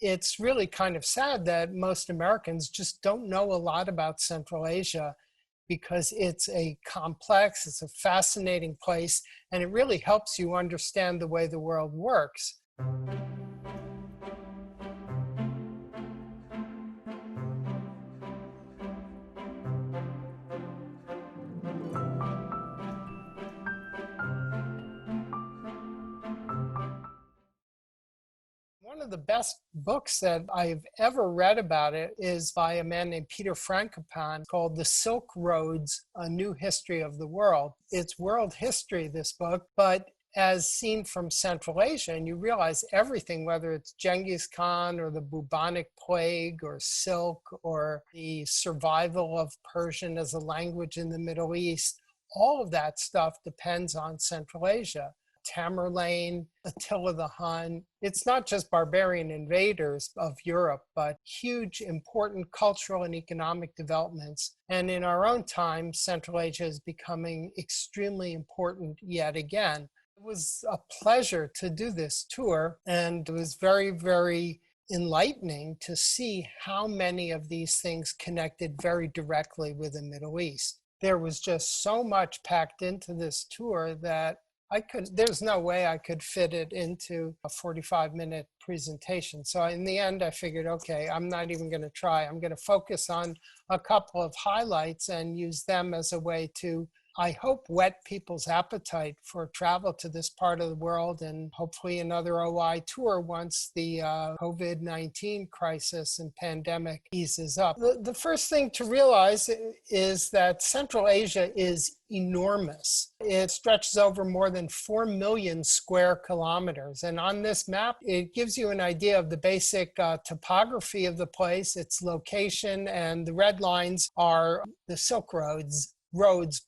it's really kind of sad that most Americans just don't know a lot about Central Asia because it's a complex, it's a fascinating place, and it really helps you understand the way the world works. One of the best books that I've ever read about it is by a man named Peter Frankopan called The Silk Roads, A New History of the World. It's world history, this book, but as seen from Central Asia, and you realize everything, whether it's Genghis Khan or the bubonic plague or silk or the survival of Persian as a language in the Middle East, all of that stuff depends on Central Asia. Tamerlane, Attila the Hun. It's not just barbarian invaders of Europe, but huge, important cultural and economic developments. And in our own time, Central Asia is becoming extremely important yet again. It was a pleasure to do this tour, and it was very, very enlightening to see how many of these things connected very directly with the Middle East. There was just so much packed into this tour that there's no way I could fit it into a 45-minute presentation. So in the end, I figured, okay, I'm not even going to try. I'm going to focus on a couple of highlights and use them as a way to, I hope, whet people's appetite for travel to this part of the world, and hopefully another OI tour once the COVID-19 crisis and pandemic eases up. The first thing to realize is that Central Asia is enormous. It stretches over more than 4 million square kilometers. And on this map, it gives you an idea of the basic topography of the place, its location, and the red lines are the Silk Roads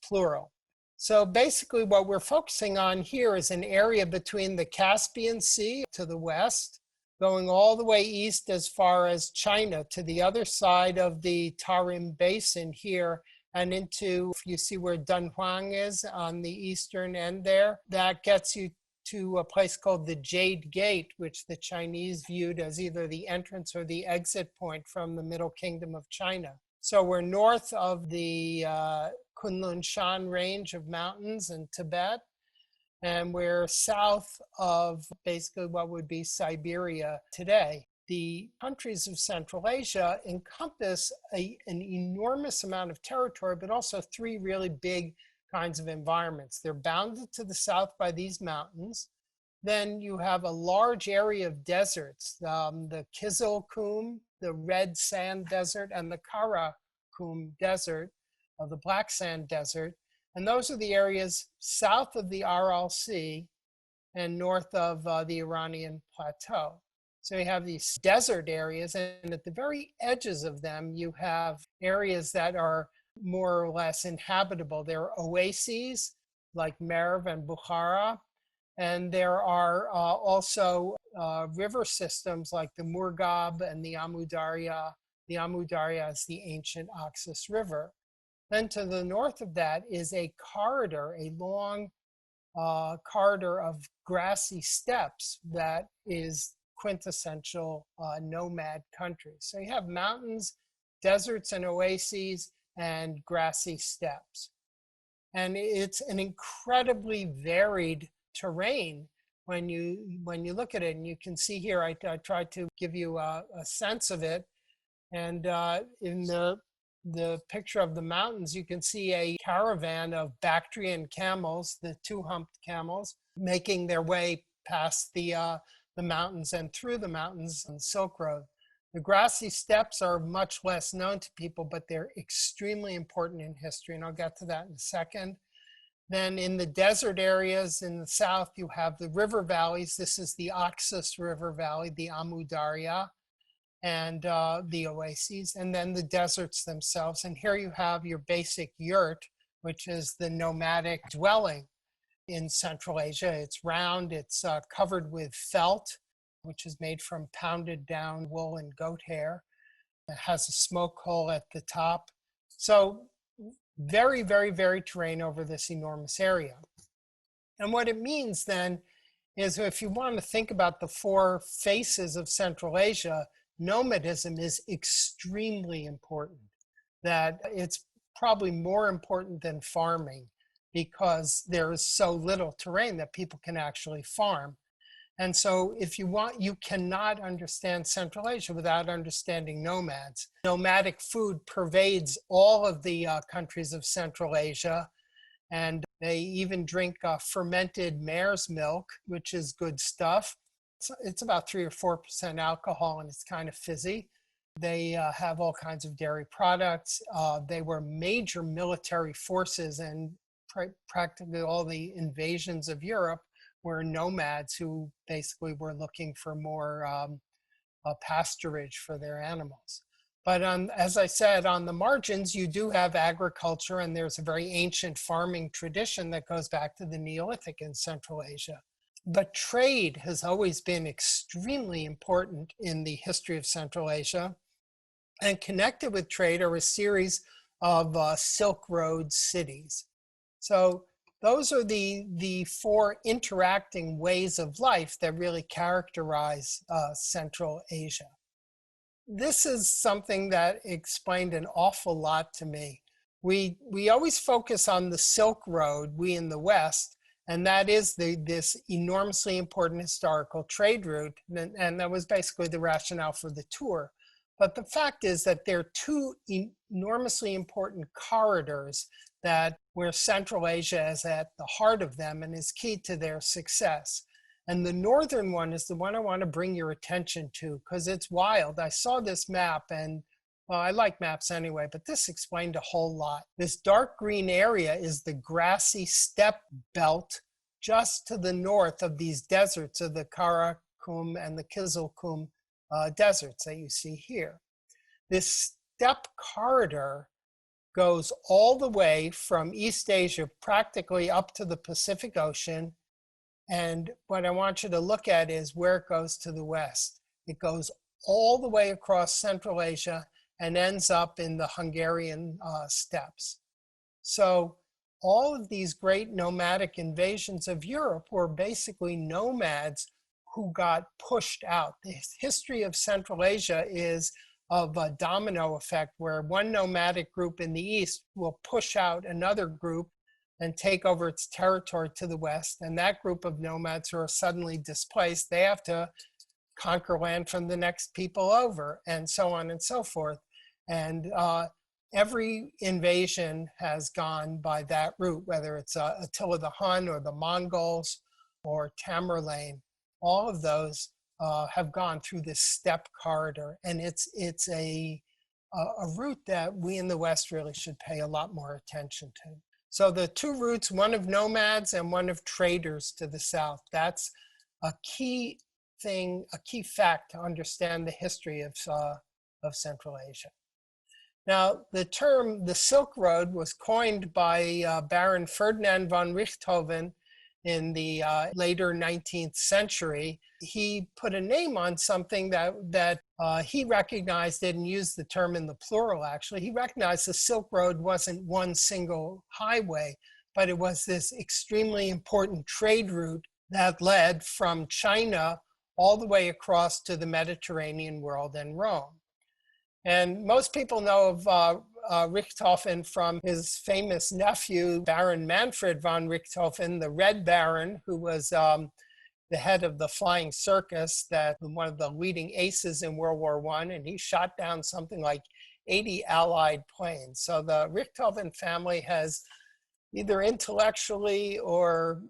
plural. So basically what we're focusing on here is an area between the Caspian Sea to the west, going all the way east as far as China to the other side of the Tarim Basin here, and into, if you see where Dunhuang is on the eastern end there, that gets you to a place called the Jade Gate, which the Chinese viewed as either the entrance or the exit point from the Middle Kingdom of China. So we're north of the Kunlun Shan range of mountains in Tibet, and we're south of basically what would be Siberia today. The countries of Central Asia encompass an enormous amount of territory, but also three really big kinds of environments. They're bounded to the south by these mountains. Then you have a large area of deserts, the Kizilkum, the Red Sand Desert, and the Karakum Desert, the Black Sand Desert. And those are the areas south of the Aral Sea and north of the Iranian Plateau. So you have these desert areas, and at the very edges of them, you have areas that are more or less inhabitable. There are oases like Merv and Bukhara, and there are also river systems like the Murghab and the Amu Darya. The Amu Darya is the ancient Oxus River. Then to the north of that is a corridor, a long corridor of grassy steppes that is quintessential nomad country. So you have mountains, deserts and oases, and grassy steppes. And it's an incredibly varied terrain when you look at it. And you can see here, I tried to give you a sense of it. And in the picture of the mountains, you can see a caravan of Bactrian camels, the two-humped camels, making their way past the mountains and through the mountains on the Silk Road. The grassy steppes are much less known to people, but they're extremely important in history, and I'll get to that in a second. Then in the desert areas in the south, you have the river valleys. This is the Oxus River Valley, the Amu Darya, and the oases, and then the deserts themselves. And here you have your basic yurt, which is the nomadic dwelling in Central Asia. It's round, it's covered with felt, which is made from pounded down wool and goat hair. It has a smoke hole at the top. So very, very varied terrain over this enormous area. And what it means then is if you want to think about the four faces of Central Asia, nomadism is extremely important. That it's probably more important than farming because there is so little terrain that people can actually farm. And so if you want, you cannot understand Central Asia without understanding nomads. Nomadic food pervades all of the countries of Central Asia. And they even drink fermented mare's milk, which is good stuff. It's about 3 or 4% alcohol and it's kind of fizzy. They have all kinds of dairy products. They were major military forces, and practically all the invasions of Europe were nomads who basically were looking for more pasturage for their animals. But as I said, on the margins, you do have agriculture, and there's a very ancient farming tradition that goes back to the Neolithic in Central Asia. But trade has always been extremely important in the history of Central Asia. And connected with trade are a series of Silk Road cities. So those are the four interacting ways of life that really characterize Central Asia. This is something that explained an awful lot to me. We always focus on the Silk Road, we in the West, and that is this enormously important historical trade route, and that was basically the rationale for the tour. But the fact is that there are two enormously important corridors where Central Asia is at the heart of them and is key to their success. And the northern one is the one I want to bring your attention to because it's wild. I saw this map and, well, I like maps anyway, but this explained a whole lot. This dark green area is the grassy steppe belt just to the north of these deserts of the Karakum and the Kizilkum deserts that you see here. This steppe corridor goes all the way from East Asia practically up to the Pacific Ocean. And what I want you to look at is where it goes to the west. It goes all the way across Central Asia and ends up in the Hungarian steppes. So all of these great nomadic invasions of Europe were basically nomads who got pushed out. The history of Central Asia is of a domino effect where one nomadic group in the east will push out another group and take over its territory to the west. And that group of nomads who are suddenly displaced, they have to conquer land from the next people over, and so on and so forth. And every invasion has gone by that route, whether it's Attila the Hun or the Mongols or Tamerlane. All of those have gone through this steppe corridor, and it's a route that we in the West really should pay a lot more attention to. So the two routes, one of nomads and one of traders to the south, that's a key thing, a key fact to understand the history of Central Asia. Now, the term the Silk Road was coined by Baron Ferdinand von Richthofen in the later 19th century. He put a name on something that he recognized, didn't use the term in the plural actually. He recognized the Silk Road wasn't one single highway, but it was this extremely important trade route that led from China all the way across to the Mediterranean world and Rome. And most people know of Richthofen from his famous nephew, Baron Manfred von Richthofen, the Red Baron, who was the head of the flying circus, that one of the leading aces in World War I, and he shot down something like 80 Allied planes. So the Richthofen family has either intellectually or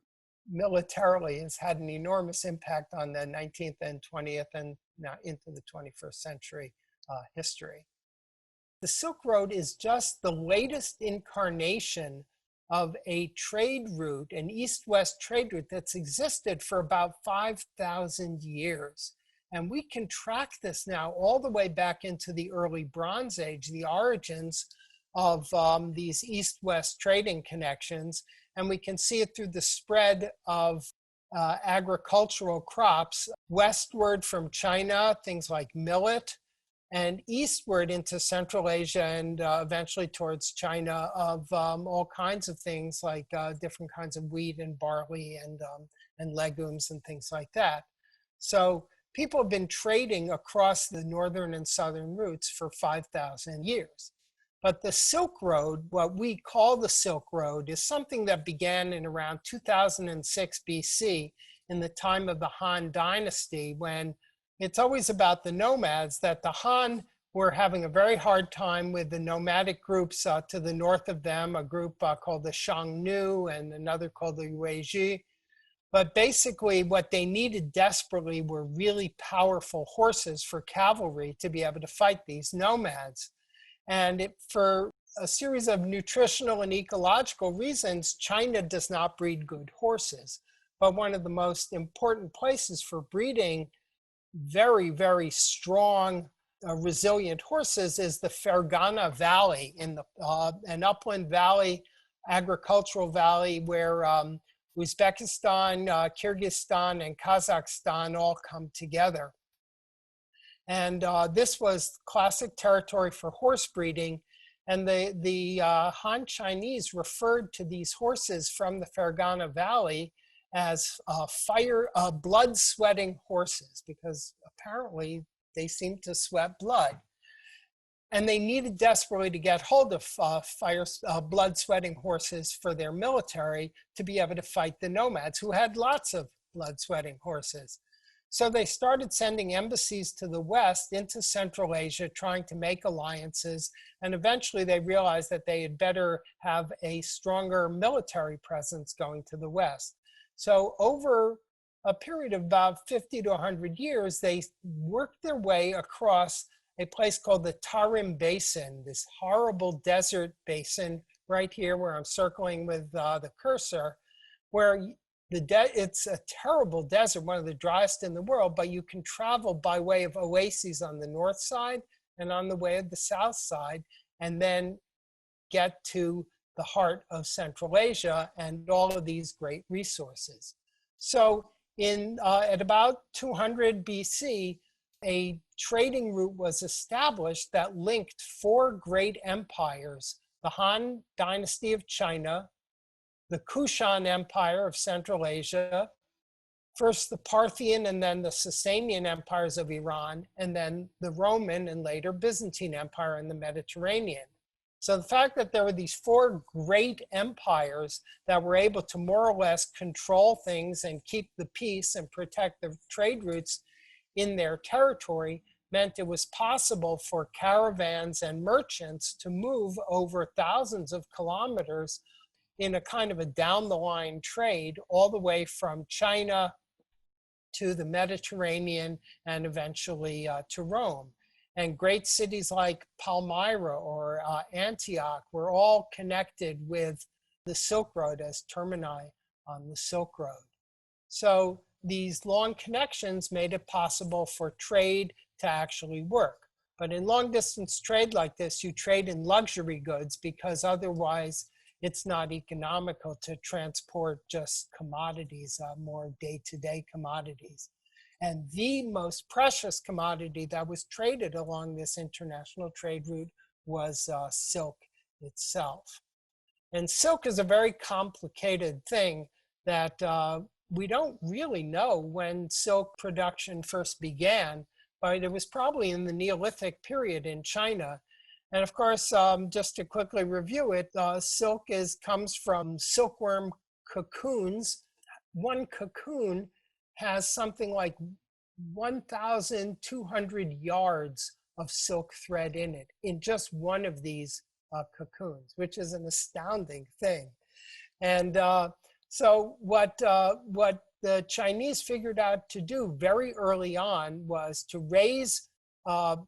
militarily has had an enormous impact on the 19th and 20th and now into the 21st century history. The Silk Road is just the latest incarnation of a trade route, an east-west trade route that's existed for about 5,000 years. And we can track this now all the way back into the early Bronze Age, the origins of these east-west trading connections. And we can see it through the spread of agricultural crops westward from China, things like millet, and eastward into Central Asia and eventually towards China of all kinds of things like different kinds of wheat and barley and and legumes and things like that. So people have been trading across the northern and southern routes for 5,000 years. But the Silk Road, what we call the Silk Road, is something that began in around 2006 BC in the time of the Han Dynasty, when it's always about the nomads, that the Han were having a very hard time with the nomadic groups to the north of them, a group called the Xiongnu and another called the Yuezhi. But basically what they needed desperately were really powerful horses for cavalry to be able to fight these nomads. And for a series of nutritional and ecological reasons, China does not breed good horses. But one of the most important places for breeding very, very strong, resilient horses is the Fergana Valley, in an upland valley, agricultural valley where Uzbekistan, Kyrgyzstan, and Kazakhstan all come together. And this was classic territory for horse breeding. And the Han Chinese referred to these horses from the Fergana Valley as blood-sweating horses, because apparently they seemed to sweat blood. And they needed desperately to get hold of blood-sweating horses for their military to be able to fight the nomads, who had lots of blood-sweating horses. So they started sending embassies to the West into Central Asia, trying to make alliances. And eventually they realized that they had better have a stronger military presence going to the West. So over a period of about 50 to 100 years, they worked their way across a place called the Tarim Basin, this horrible desert basin right here where I'm circling with the cursor, where it's a terrible desert, one of the driest in the world, but you can travel by way of oases on the north side and on the way of the south side, and then get to the heart of Central Asia and all of these great resources. So at about 200 BC, a trading route was established that linked four great empires: the Han Dynasty of China, the Kushan Empire of Central Asia, first the Parthian and then the Sasanian empires of Iran, and then the Roman and later Byzantine Empire in the Mediterranean. So the fact that there were these four great empires that were able to more or less control things and keep the peace and protect the trade routes in their territory meant it was possible for caravans and merchants to move over thousands of kilometers in a kind of a down-the-line trade all the way from China to the Mediterranean and eventually to Rome. And great cities like Palmyra or Antioch were all connected with the Silk Road as termini on the Silk Road. So these long connections made it possible for trade to actually work. But in long-distance trade like this, you trade in luxury goods because otherwise it's not economical to transport just commodities, more day-to-day commodities. And the most precious commodity that was traded along this international trade route was silk itself. And silk is a very complicated thing that we don't really know when silk production first began, but it was probably in the Neolithic period in China. And of course, just to quickly review it, silk comes from silkworm cocoons. One cocoon has something like 1,200 yards of silk thread in it, in just one of these cocoons, which is an astounding thing. And so what the Chinese figured out to do very early on was to raise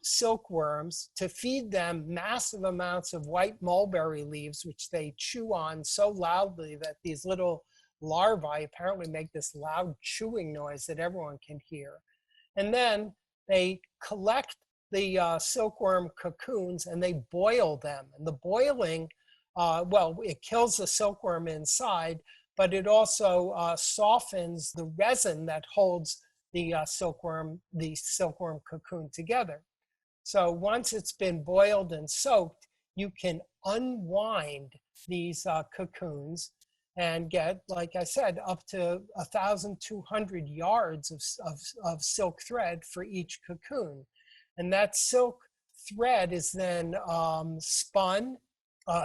silkworms, to feed them massive amounts of white mulberry leaves, which they chew on so loudly that these little larvae apparently make this loud chewing noise that everyone can hear. And then they collect the silkworm cocoons and they boil them. And the boiling, well, it kills the silkworm inside, but it also softens the resin that holds the silkworm cocoon together. So once it's been boiled and soaked, you can unwind these cocoons and get, like I said, up to 1,200 yards of silk thread for each cocoon. And that silk thread is then spun.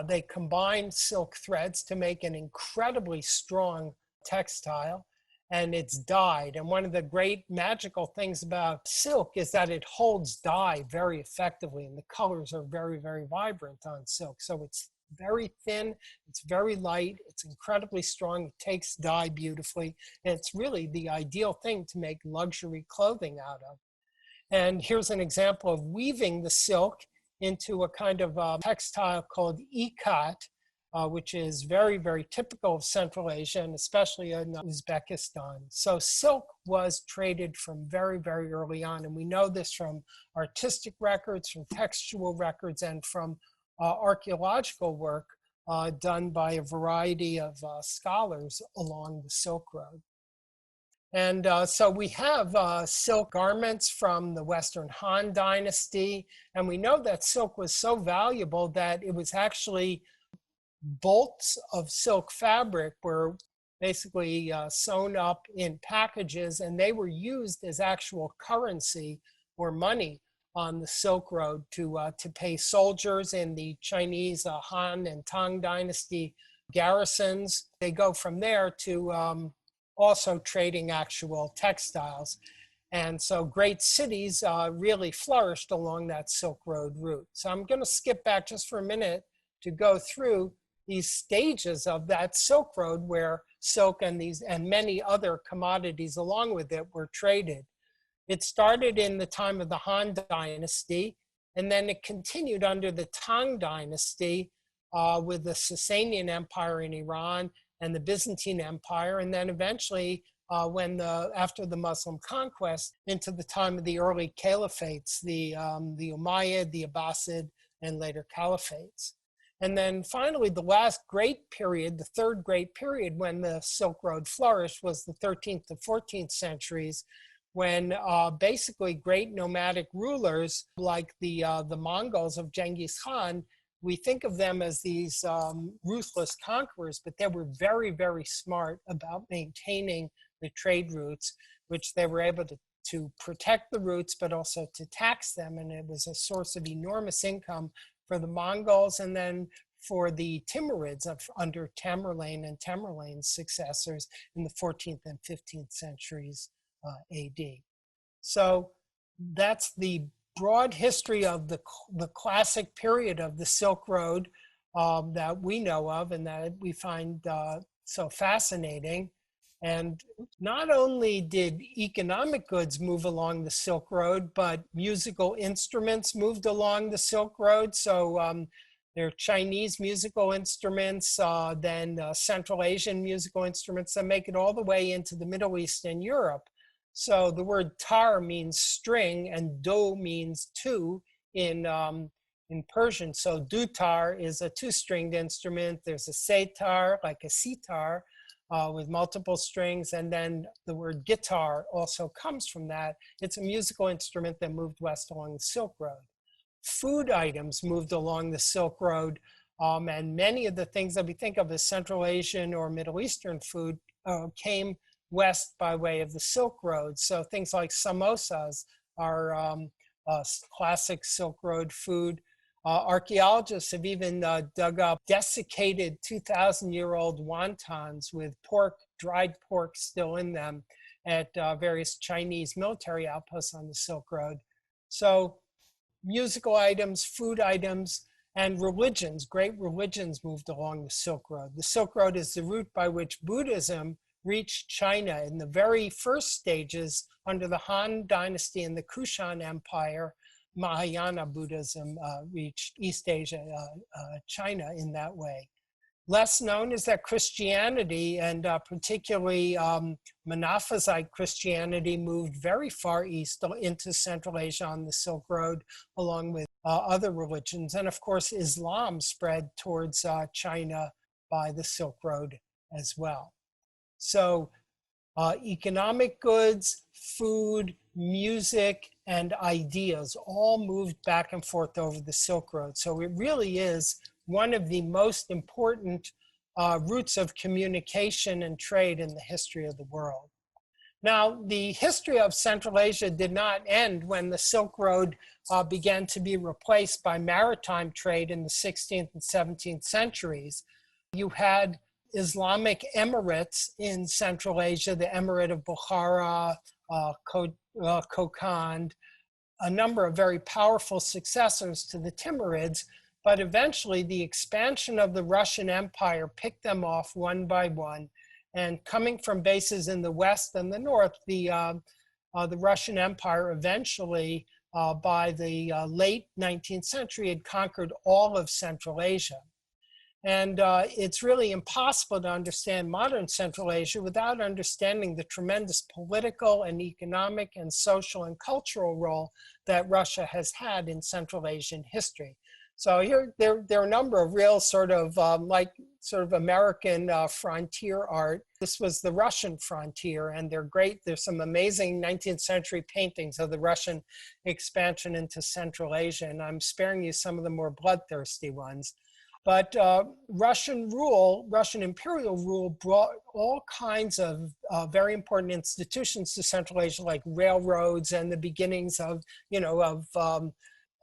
They combine silk threads to make an incredibly strong textile, and it's dyed. And one of the great magical things about silk is that it holds dye very effectively, and the colors are very, very vibrant on silk. So it's very thin, it's very light, it's incredibly strong, it takes dye beautifully, and it's really the ideal thing to make luxury clothing out of. And here's an example of weaving the silk into a kind of textile called ikat, which is very, very typical of Central Asia, and especially in Uzbekistan. So silk was traded from very, very early on, and we know this from artistic records, from textual records, and from archaeological work done by a variety of scholars along the Silk Road. And so we have silk garments from the Western Han Dynasty, and we know that silk was so valuable that it was actually bolts of silk fabric were basically sewn up in packages, and they were used as actual currency or money on the Silk Road to pay soldiers in the Chinese Han and Tang Dynasty garrisons. They go from there to also trading actual textiles. And so great cities really flourished along that Silk Road route. So I'm going to skip back just for a minute to go through these stages of that Silk Road where silk and many other commodities along with it were traded. It started in the time of the Han Dynasty, and then it continued under the Tang Dynasty with the Sasanian Empire in Iran and the Byzantine Empire, and then eventually after the Muslim conquest into the time of the early caliphates, the Umayyad, the Abbasid, and later caliphates. And then finally, the last great period, the third great period when the Silk Road flourished was the 13th to 14th centuries, when basically great nomadic rulers like the Mongols of Genghis Khan, we think of them as these ruthless conquerors, but they were very, very smart about maintaining the trade routes, which they were able to protect the routes, but also to tax them. And it was a source of enormous income for the Mongols and then for the Timurids under Tamerlane and Tamerlane's successors in the 14th and 15th centuries AD. So that's the broad history of the classic period of the Silk Road that we know of and that we find so fascinating. And not only did economic goods move along the Silk Road, but musical instruments moved along the Silk Road. So there are Chinese musical instruments, then Central Asian musical instruments that make it all the way into the Middle East and Europe. So the word tar means string and do means two in Persian. So dutar is a two-stringed instrument. There's a setar, like a sitar, with multiple strings. And then the word guitar also comes from that. It's a musical instrument that moved west along the Silk Road. Food items moved along the Silk Road. And many of the things that we think of as Central Asian or Middle Eastern food came west by way of the Silk Road. So things like samosas are classic Silk Road food. Archaeologists have even dug up desiccated 2,000-year-old wontons with pork, dried pork still in them at various Chinese military outposts on the Silk Road. So musical items, food items, and religions, great religions moved along the Silk Road. The Silk Road is the route by which Buddhism reached China in the very first stages under the Han Dynasty and the Kushan Empire. Mahayana Buddhism reached East Asia, China in that way. Less known is that Christianity, and particularly Monophysite Christianity, moved very far east into Central Asia on the Silk Road, along with other religions. And of course, Islam spread towards China by the Silk Road as well. So economic goods, food, music, and ideas all moved back and forth over the Silk Road. So it really is one of the most important routes of communication and trade in the history of the world. Now, the history of Central Asia did not end when the Silk Road began to be replaced by maritime trade in the 16th and 17th centuries. You had Islamic emirates in Central Asia, the Emirate of Bukhara, Kokand, a number of very powerful successors to the Timurids, but eventually the expansion of the Russian Empire picked them off one by one. And coming from bases in the west and the north, the Russian Empire eventually, by the late 19th century, had conquered all of Central Asia. And it's really impossible to understand modern Central Asia without understanding the tremendous political and economic and social and cultural role that Russia has had in Central Asian history. So here, there are a number of real sort of American frontier art. This was the Russian frontier, and they're great. There's some amazing 19th century paintings of the Russian expansion into Central Asia, and I'm sparing you some of the more bloodthirsty ones. But Russian imperial rule brought all kinds of very important institutions to Central Asia, like railroads and the beginnings of,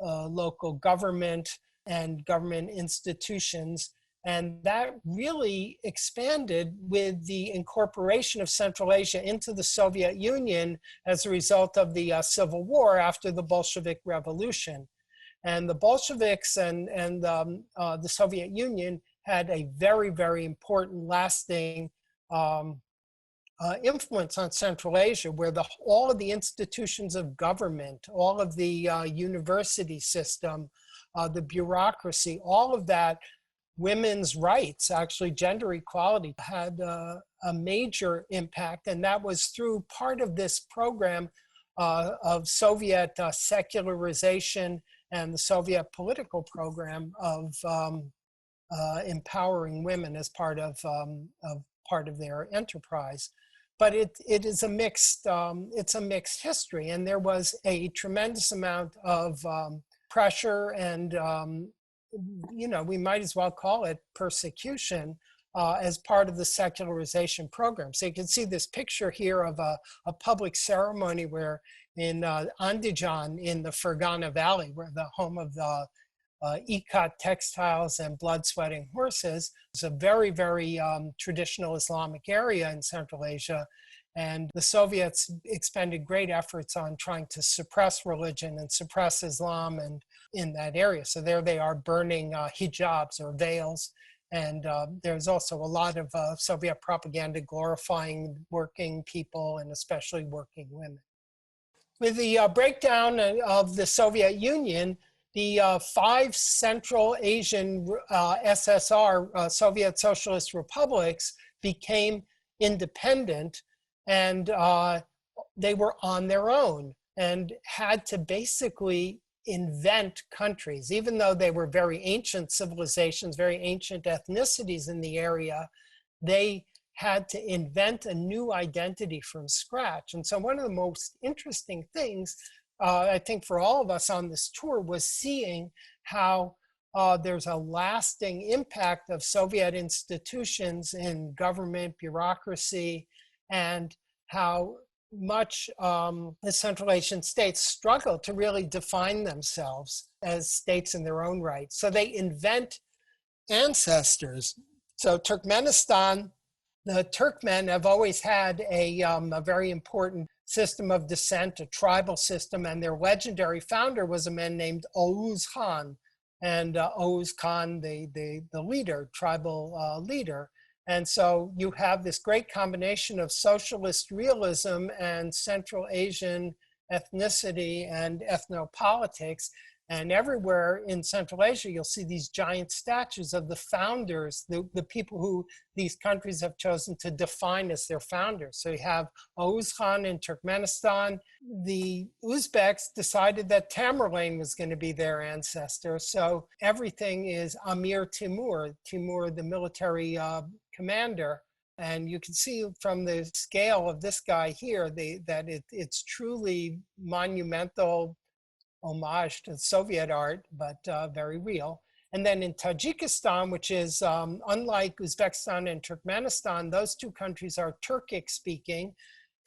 local government and government institutions. And that really expanded with the incorporation of Central Asia into the Soviet Union as a result of the Civil War after the Bolshevik Revolution. And the Bolsheviks and the Soviet Union had a very, very important, lasting influence on Central Asia, where all of the institutions of government, all of the university system, the bureaucracy, all of that, women's rights, actually gender equality, had a major impact. And that was through part of this program of Soviet secularization and the Soviet political program of empowering women as part of their enterprise. But it is a mixed history, and there was a tremendous amount of pressure and we might as well call it persecution as part of the secularization program. So you can see this picture here of a public ceremony where in Andijan in the Fergana Valley, where the home of the ikat textiles and blood-sweating horses. It's a very, very traditional Islamic area in Central Asia. And the Soviets expended great efforts on trying to suppress religion and suppress Islam and in that area. So there they are burning hijabs or veils. And there's also a lot of Soviet propaganda glorifying working people and especially working women. With the breakdown of the Soviet Union, the 5 Central Asian SSR, Soviet Socialist Republics, became independent, and they were on their own and had to basically invent countries. Even though they were very ancient civilizations, very ancient ethnicities in the area, they had to invent a new identity from scratch. And so one of the most interesting things, I think for all of us on this tour, was seeing how there's a lasting impact of Soviet institutions in government, bureaucracy, and how much the Central Asian states struggle to really define themselves as states in their own right. So they invent ancestors. So Turkmenistan, the Turkmen have always had a very important system of descent, a tribal system, and their legendary founder was a man named Oğuz Khan. And Oğuz Khan, the leader, tribal leader. And so you have this great combination of socialist realism and Central Asian ethnicity and ethnopolitics. And everywhere in Central Asia, you'll see these giant statues of the founders, the people who these countries have chosen to define as their founders. So you have Oğuz Khan in Turkmenistan. The Uzbeks decided that Tamerlane was going to be their ancestor. So everything is Amir Timur, the military commander. And you can see from the scale of this guy here that it's truly monumental homage to Soviet art, but very real. And then in Tajikistan, which is unlike Uzbekistan and Turkmenistan, those two countries are Turkic speaking.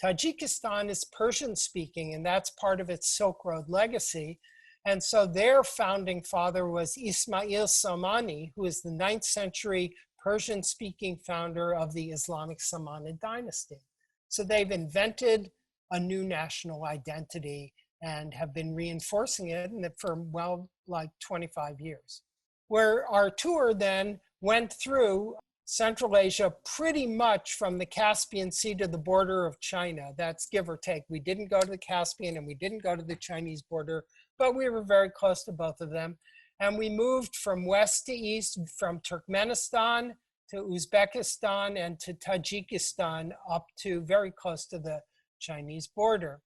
Tajikistan is Persian speaking, and that's part of its Silk Road legacy. And so their founding father was Ismail Samani, who is the 9th century Persian speaking founder of the Islamic Samanid dynasty. So they've invented a new national identity and have been reinforcing it for, well, like 25 years. Where our tour then went through Central Asia pretty much from the Caspian Sea to the border of China. That's give or take. We didn't go to the Caspian and we didn't go to the Chinese border, but we were very close to both of them. And we moved from west to east, from Turkmenistan to Uzbekistan and to Tajikistan up to very close to the Chinese border.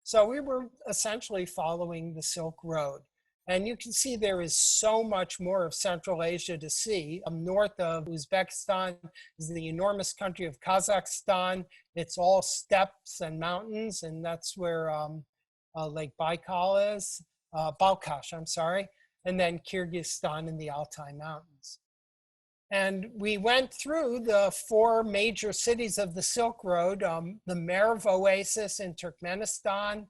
So we were essentially following the Silk Road. And you can see there is so much more of Central Asia to see. North of Uzbekistan is the enormous country of Kazakhstan. It's all steppes and mountains, and that's where Lake Baikal is, Balkhash, I'm sorry, and then Kyrgyzstan and the Altai Mountains. And we went through the 4 major cities of the Silk Road, the Merv Oasis in Turkmenistan,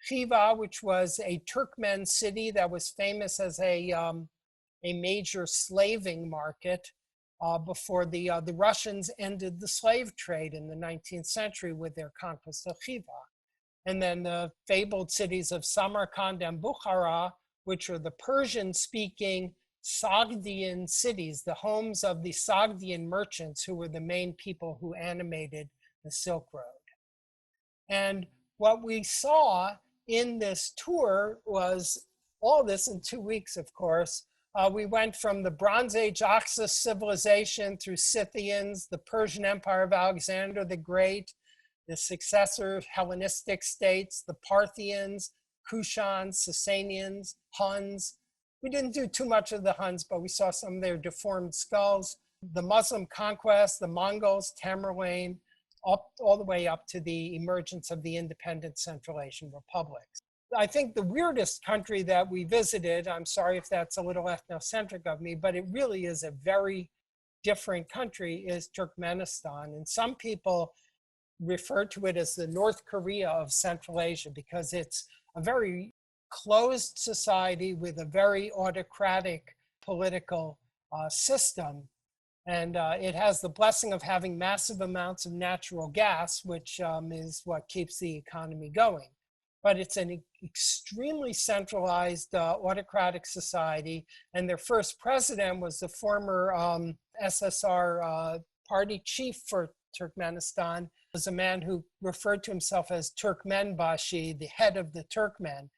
Khiva, which was a Turkmen city that was famous as a major slaving market before the Russians ended the slave trade in the 19th century with their conquest of Khiva. And then the fabled cities of Samarkand and Bukhara, which are the Persian-speaking Sogdian cities, the homes of the Sogdian merchants who were the main people who animated the Silk Road. And what we saw in this tour was all this in 2 weeks, of course. We went from the Bronze Age Oxus civilization through Scythians, the Persian Empire of Alexander the Great, the successor Hellenistic states, the Parthians, Kushans, Sasanians, Huns. We didn't do too much of the Huns, but we saw some of their deformed skulls. The Muslim conquest, the Mongols, Tamerlane, all the way up to the emergence of the independent Central Asian republics. I think the weirdest country that we visited, I'm sorry if that's a little ethnocentric of me, but it really is a very different country, is Turkmenistan. And some people refer to it as the North Korea of Central Asia because it's a very closed society with a very autocratic political system. And it has the blessing of having massive amounts of natural gas, which is what keeps the economy going. But it's an extremely centralized autocratic society. And their first president was the former SSR party chief for Turkmenistan, was a man who referred to himself as Turkmenbashi, the head of the Turkmen.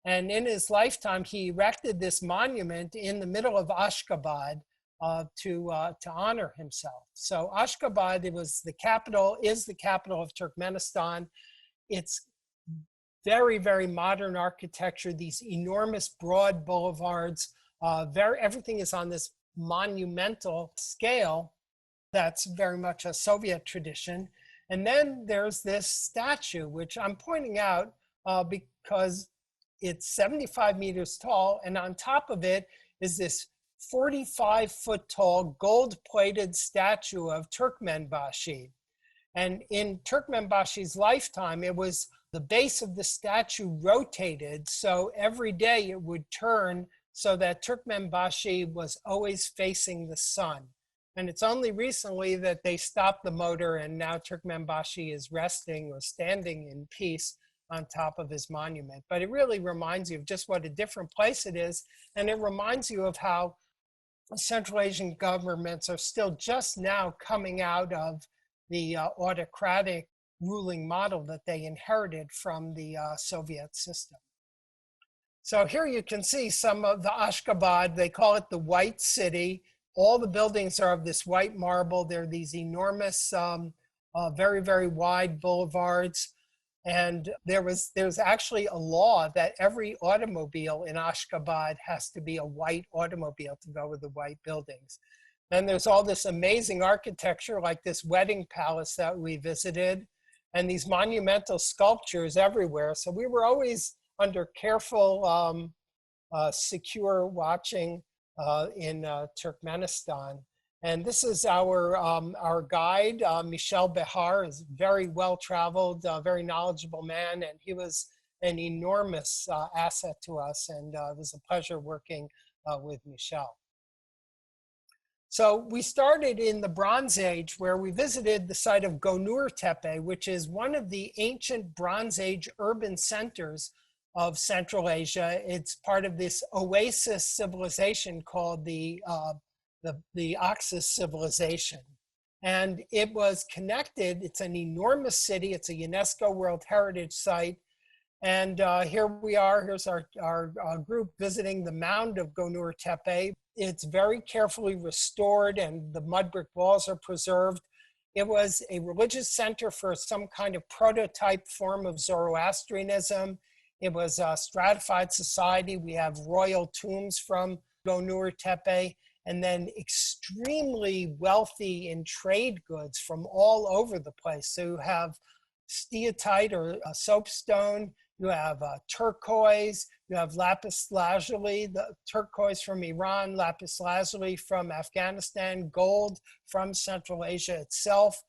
And in his lifetime, he erected this monument in the middle of Ashgabat to honor himself. So Ashgabat, is the capital of Turkmenistan. It's very, very modern architecture, these enormous broad boulevards. Everything is on this monumental scale. That's very much a Soviet tradition. And then there's this statue, which I'm pointing out because it's 75 meters tall, and on top of it is this 45-foot tall gold-plated statue of Turkmenbashi. And in Turkmenbashi's lifetime, it was the base of the statue rotated, so every day it would turn so that Turkmenbashi was always facing the sun. And it's only recently that they stopped the motor, and now Turkmenbashi is resting or standing in peace on top of his monument. But it really reminds you of just what a different place it is. And it reminds you of how Central Asian governments are still just now coming out of the autocratic ruling model that they inherited from the Soviet system. So here you can see some of the Ashgabat. They call it the White City. All the buildings are of this white marble. They're these enormous, very, very wide boulevards. And there's actually a law that every automobile in Ashgabat has to be a white automobile to go with the white buildings. Then there's all this amazing architecture, like this wedding palace that we visited, and these monumental sculptures everywhere. So we were always under careful, secure watching in Turkmenistan. And this is our guide, Michel Behar, is very well-traveled, very knowledgeable man, and he was an enormous asset to us, and it was a pleasure working with Michel. So we started in the Bronze Age, where we visited the site of Gonur Tepe, which is one of the ancient Bronze Age urban centers of Central Asia. It's part of this oasis civilization called the Oxus civilization. And it was connected. It's an enormous city. It's a UNESCO World Heritage Site. And here we are. Here's our group visiting the mound of Gonur Tepe. It's very carefully restored and the mud brick walls are preserved. It was a religious center for some kind of prototype form of Zoroastrianism. It was a stratified society. We have royal tombs from Gonur Tepe, and then extremely wealthy in trade goods from all over the place. So you have steatite or soapstone, you have turquoise, you have lapis lazuli, the turquoise from Iran, lapis lazuli from Afghanistan, gold from Central Asia itself,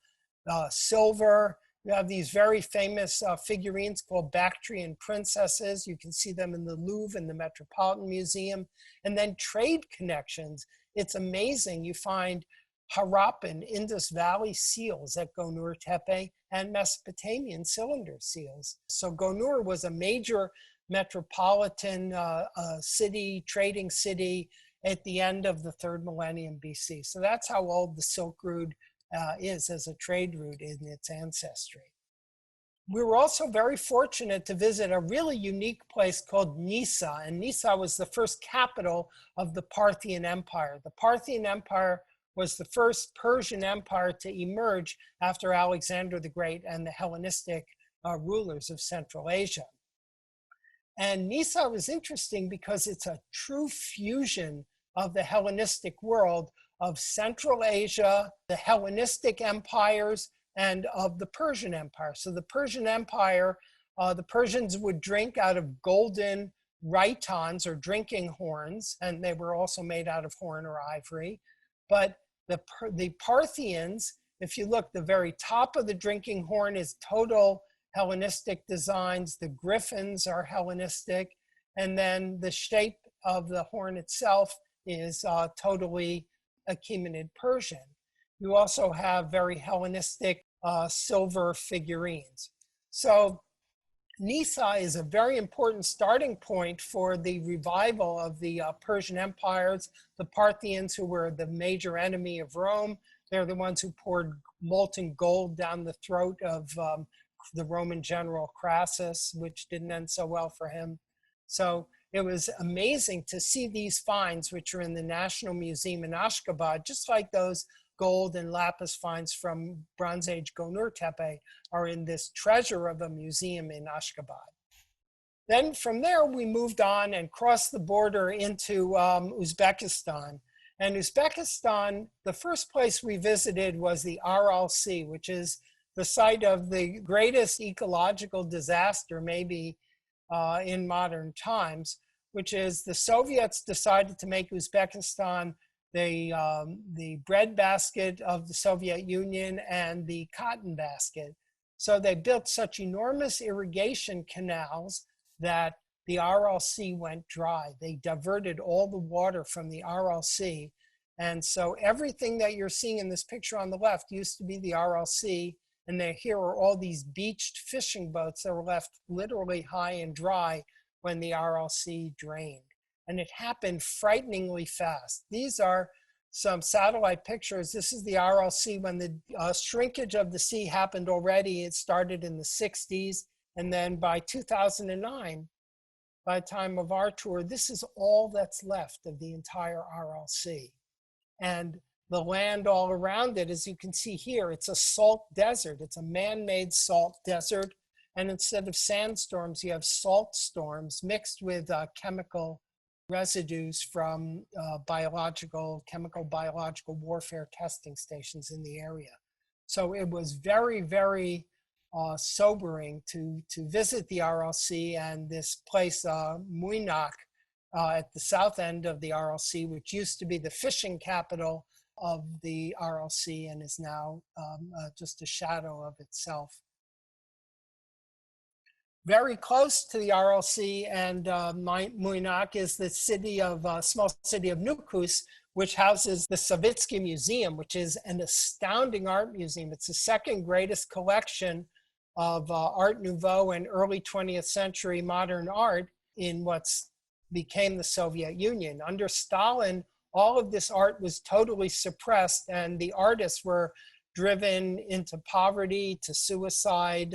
silver. You have these very famous figurines called Bactrian princesses. You can see them in the Louvre and the Metropolitan Museum. And then trade connections. It's amazing. You find Harappan, Indus Valley seals at Gonur Tepe and Mesopotamian cylinder seals. So Gonur was a major metropolitan city, trading city at the end of the 3rd millennium BC. So that's how old the Silk Route is as a trade route in its ancestry. We were also very fortunate to visit a really unique place called Nisa, and Nisa was the first capital of the Parthian Empire. The Parthian Empire was the first Persian empire to emerge after Alexander the Great and the Hellenistic rulers of Central Asia. And Nisa was interesting because it's a true fusion of the Hellenistic world, of Central Asia, the Hellenistic empires, and of the Persian Empire. So the Persian Empire, the Persians would drink out of golden rhytons or drinking horns, and they were also made out of horn or ivory. But the Parthians, if you look, the very top of the drinking horn is total Hellenistic designs. The griffins are Hellenistic. And then the shape of the horn itself is totally Achaemenid Persian. You also have very Hellenistic silver figurines. So Nisa is a very important starting point for the revival of the Persian empires. The Parthians, who were the major enemy of Rome, they're the ones who poured molten gold down the throat of the Roman general Crassus, which didn't end so well for him. So it was amazing to see these finds, which are in the National Museum in Ashgabat, just like those gold and lapis finds from Bronze Age Gonur Tepe are in this treasure of a museum in Ashgabat. Then from there, we moved on and crossed the border into Uzbekistan. And Uzbekistan, the first place we visited was the Aral Sea, which is the site of the greatest ecological disaster maybe in modern times, which is the Soviets decided to make Uzbekistan the breadbasket of the Soviet Union and the cotton basket. So they built such enormous irrigation canals that the Aral Sea went dry. They diverted all the water from the Aral Sea. And so everything that you're seeing in this picture on the left used to be the Aral Sea. And here are all these beached fishing boats that were left literally high and dry when the Aral Sea drained. And it happened frighteningly fast. These are some satellite pictures. This is the Aral Sea when the shrinkage of the sea happened already. It started in the 60s. And then by 2009, by the time of our tour, this is all that's left of the entire Aral Sea. And the land all around it, as you can see here, it's a salt desert. It's a man-made salt desert. And instead of sandstorms, you have salt storms mixed with chemical residues from chemical biological warfare testing stations in the area. So it was very, very sobering to visit the Aral Sea and this place, Muinak, at the south end of the RLC, which used to be the fishing capital of the RLC and is now just a shadow of itself. Very close to the RLC and Muinak is the small city of Nukus, which houses the Savitsky Museum, which is an astounding art museum. It's the second greatest collection of Art Nouveau and early 20th century modern art in what's became the Soviet Union. Under Stalin, all of this art was totally suppressed and the artists were driven into poverty, to suicide,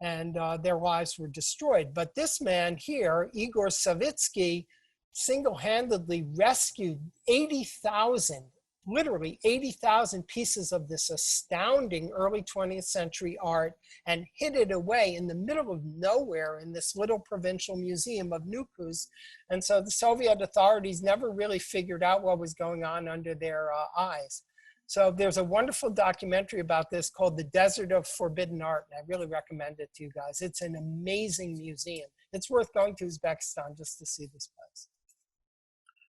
and their lives were destroyed. But this man here, Igor Savitsky, single-handedly rescued 80,000, literally 80,000 pieces of this astounding early 20th century art and hid it away in the middle of nowhere in this little provincial museum of Nukus. And so the Soviet authorities never really figured out what was going on under their eyes. So there's a wonderful documentary about this called The Desert of Forbidden Art, and I really recommend it to you guys. It's an amazing museum. It's worth going to Uzbekistan just to see this place.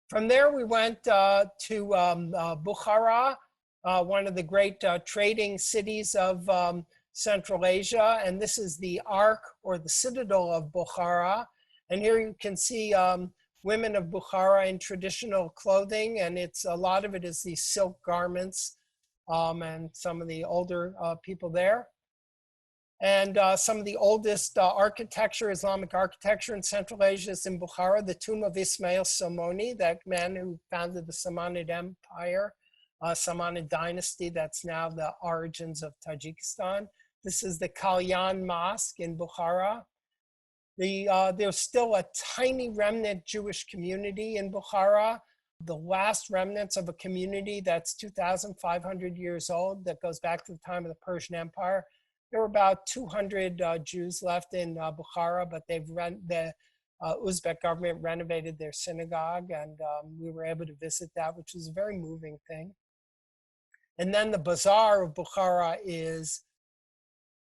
From there, we went to Bukhara, one of the great trading cities of Central Asia, and this is the Ark or the Citadel of Bukhara. And here you can see women of Bukhara in traditional clothing, and a lot of it is these silk garments, and some of the older people there. And some of the oldest architecture, Islamic architecture in Central Asia is in Bukhara, the tomb of Ismail Somoni, that man who founded the Samanid Empire, Samanid dynasty, that's now the origins of Tajikistan. This is the Kalyan Mosque in Bukhara. There's still a tiny remnant Jewish community in Bukhara, the last remnants of a community that's 2,500 years old that goes back to the time of the Persian Empire. There were about 200 Jews left in Bukhara, but the Uzbek government renovated their synagogue, and we were able to visit that, which was a very moving thing. And then the bazaar of Bukhara is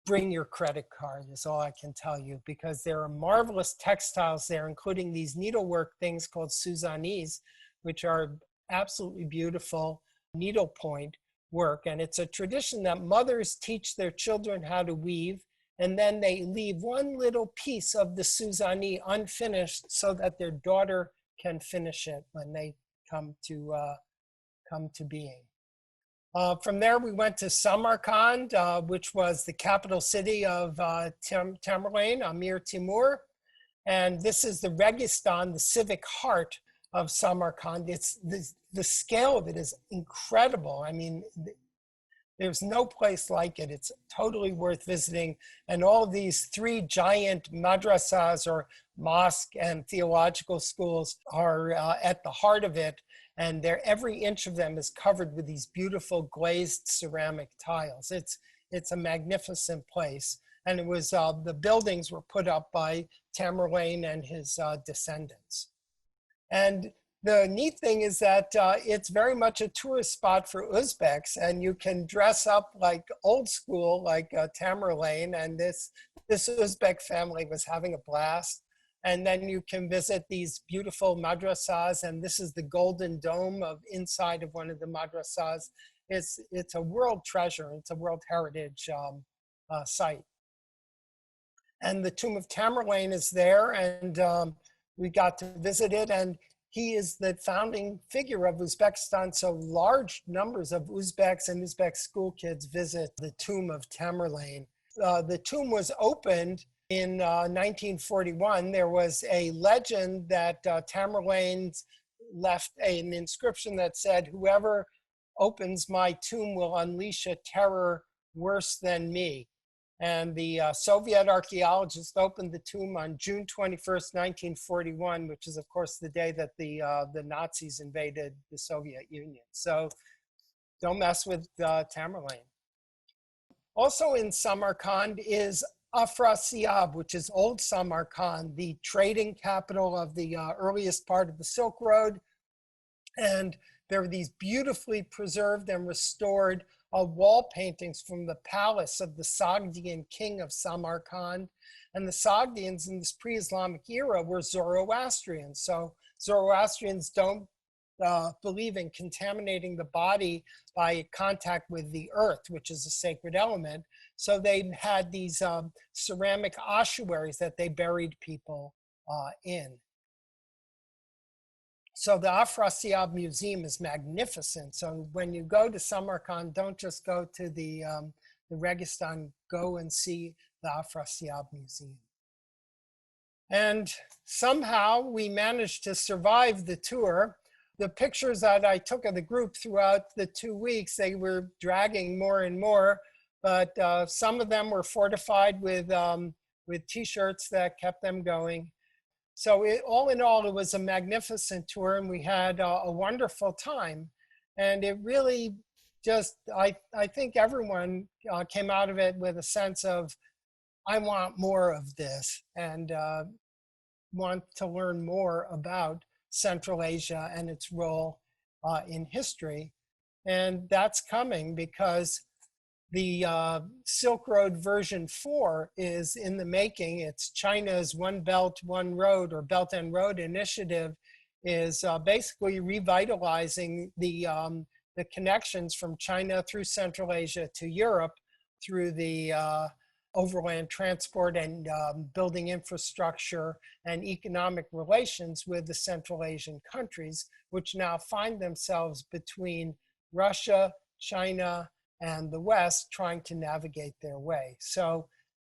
bring your credit card is all I can tell you, because there are marvelous textiles there, including these needlework things called Suzanis, which are absolutely beautiful needlepoint work. And it's a tradition that mothers teach their children how to weave, and then they leave one little piece of the Suzani unfinished so that their daughter can finish it when they come to being. From there, we went to Samarkand, which was the capital city of Tamerlane, Amir Timur. And this is the Registan, the civic heart of Samarkand. The scale of it is incredible. I mean, there's no place like it. It's totally worth visiting. And all of these three giant madrasas, or mosque and theological schools, are at the heart of it. And every inch of them is covered with these beautiful glazed ceramic tiles. It's a magnificent place. And it was, the buildings were put up by Tamerlane and his descendants. And the neat thing is that it's very much a tourist spot for Uzbeks, and you can dress up like old school, like Tamerlane, and this Uzbek family was having a blast. And then you can visit these beautiful madrasas, and this is the golden dome inside of one of the madrasas. It's a world treasure. It's a World Heritage site. And the tomb of Tamerlane is there, and we got to visit it. And he is the founding figure of Uzbekistan, so large numbers of Uzbeks and Uzbek school kids visit the tomb of Tamerlane. The tomb was opened in 1941. There was a legend that Tamerlane left an inscription that said, "Whoever opens my tomb will unleash a terror worse than me." And the Soviet archaeologists opened the tomb on June 21st, 1941, which is, of course, the day that the Nazis invaded the Soviet Union. So don't mess with Tamerlane. Also in Samarkand is Afrasiyab, which is Old Samarkand, the trading capital of the earliest part of the Silk Road. And there are these beautifully preserved and restored wall paintings from the palace of the Sogdian king of Samarkand. And the Sogdians in this pre-Islamic era were Zoroastrians. So Zoroastrians don't believe in contaminating the body by contact with the earth, which is a sacred element. So they had these ceramic ossuaries that they buried people in. So the Afrasiyab Museum is magnificent. So when you go to Samarkand, don't just go to the Registan, go and see the Afrasiyab Museum. And somehow we managed to survive the tour. The pictures that I took of the group throughout the 2 weeks, they were dragging more and more, but some of them were fortified with t-shirts that kept them going. So all in all, it was a magnificent tour, and we had a wonderful time. And it really just, I think everyone came out of it with a sense of, I want more of this, and want to learn more about Central Asia and its role in history. And that's coming because the Silk Road version 4 is in the making. It's China's One Belt, One Road, or Belt and Road initiative, is basically revitalizing the connections from China through Central Asia to Europe through the overland transport and building infrastructure and economic relations with the Central Asian countries, which now find themselves between Russia, China, and the West trying to navigate their way. So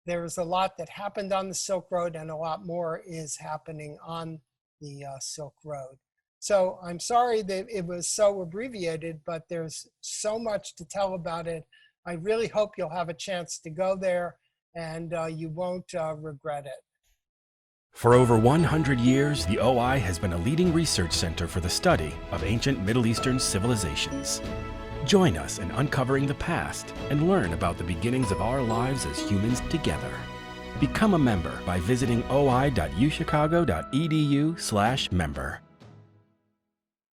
there's a lot that happened on the Silk Road, and a lot more is happening on the Silk Road. So I'm sorry that it was so abbreviated, but there's so much to tell about it. I really hope you'll have a chance to go there, and you won't regret it. For over 100 years, the OI has been a leading research center for the study of ancient Middle Eastern civilizations. Join us in uncovering the past and learn about the beginnings of our lives as humans together. Become a member by visiting oi.uchicago.edu/member.